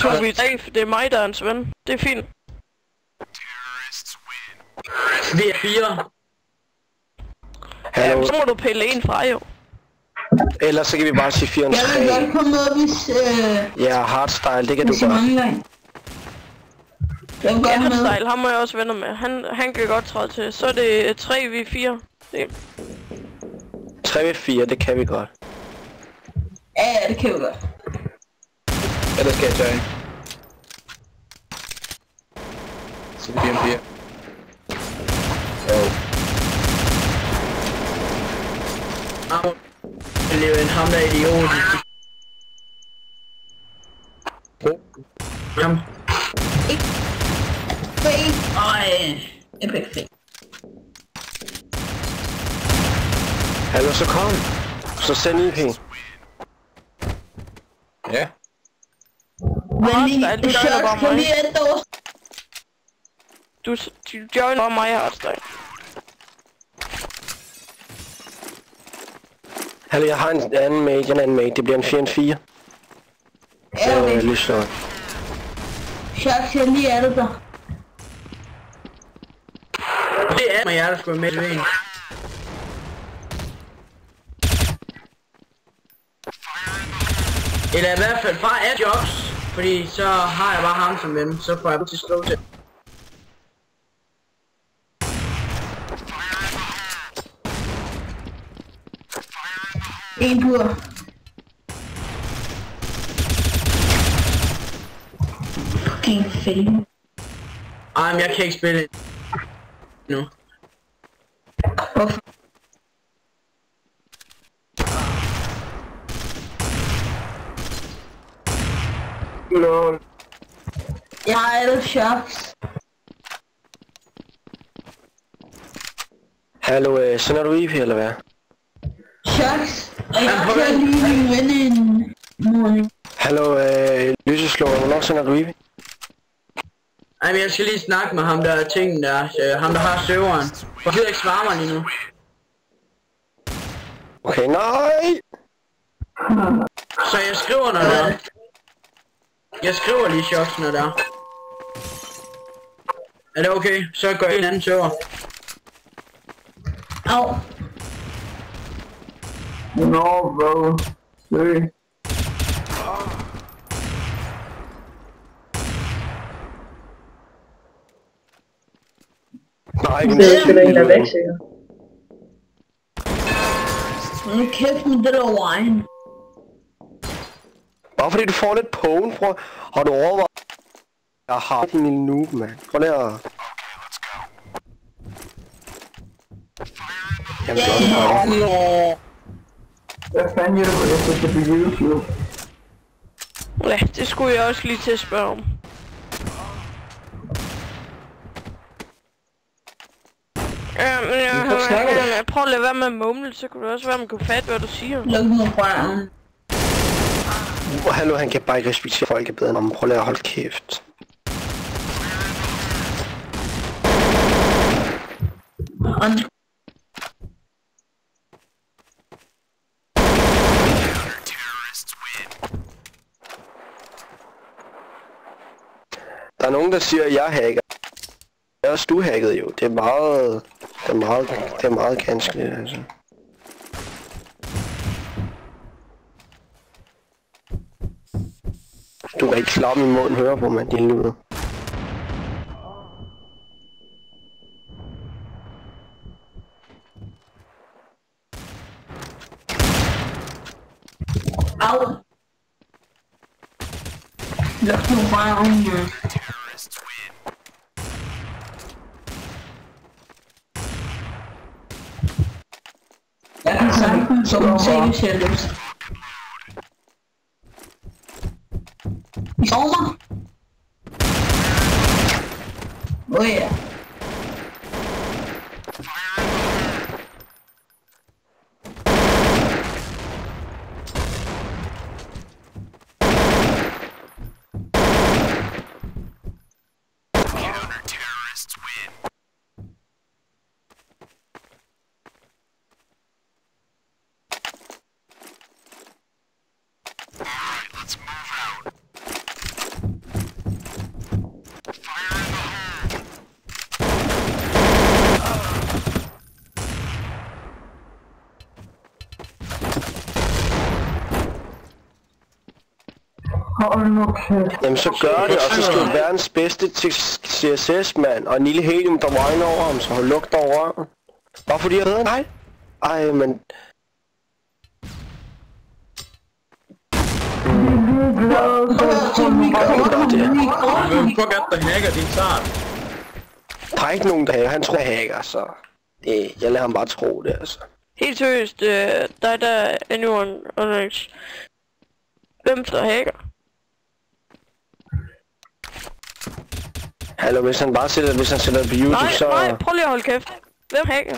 2v3, for det er mig, der er hans ven. Det er fint. Vi er 4. Ja, så må du pille en fra, jo. Ellers så kan vi bare sige 4 3. Jeg vil godt komme med, hvis... Ja, hardstyle, det kan du gøre. Ja, hardstyle, ham må jeg også venner med. Han kan godt træde til. Så er det 3v4. 3v4, det kan vi godt. Ja, det kan vi godt. Ellers skal jeg tage en. Så det bliver en 4. Det er en ham der idiot. Ham. Epic fake. Hallo, så kom. Så send IP. Ja. Hardstyle, du joiner bare Kom mig. lige et år. Du joiner bare mig, hardstyle. Hallo, jeg har en anden mate, det bliver en 4-4. Ja, okay. Lysløg. Sharks, jeg lige er der. Det er mig, jeg der skulle med til en. Eller i hvert fald bare af jobs. Fordi så har jeg bare ham som ven. Så får jeg til at slå til. En bur. Fucking fail. Ej, men jeg kan ikke spille nu. Hvorfor? Lol. Jeg har alle Sharks. Hallo, sender du IP eller hvad? Sharks. Og jeg kan lige min ven en morgen. Hallo, lyseslår, hvornår sender du IP? Ej, men jeg skal lige snakke med ham der ting der. Ham der har serveren. Jeg gider ikke svare mig lige nu. Okay, nej! Så jeg skriver når der. Jeg skriver lige shots når der. Er det okay? Så gør jeg en anden server. Au. No, bro. Sorry. Nej, Det er sgu da en, der er væk, sikkert. Nu kæft med det der wine. bare fordi du får lidt pwn, bror. Har du overvejet? Jeg har din lille noob, mand. Prøv lige at... Jamen, Ja. Hvad fanden gør du, jeg skal på YouTube? Ja, det skulle jeg også lige til at spørge om. Prøv at lade være med at mumle, så kunne det også være, man kunne fatte, hvad du siger. Luk nu røven. hallo, han kan bare ikke respektere folk er bedre end ham. Prøv lige at holde kæft. Der er nogen, der siger, at jeg hacker. Jeg er også du hacket jo. Det er meget ganskeligt, altså. Du kan ikke slappe min måden høre på, mand. Din luder. Au. Jeg tror bare om det. Jeg kan sagtens som se, hvis jeg har lyst. I sover? Ja. Hold nu kæft. Jamen så gør det, og så skal du verdens bedste til CSS, mand. Og en lille helium, der regner over ham, så hold lugt over. Bare fordi jeg hedder nej. Ej, men... Hvem fuck er der hacker din tart? Der er ikke nogen, der hacker. Han tror, jeg hacker, så... Jeg lader ham bare tro det, altså. Helt seriøst, dig der anyone Onyx. Hvem der hacker? Hallo, hvis han sætter det på YouTube, så... Nej, prøv lige at holde kæft. Hvem hacker?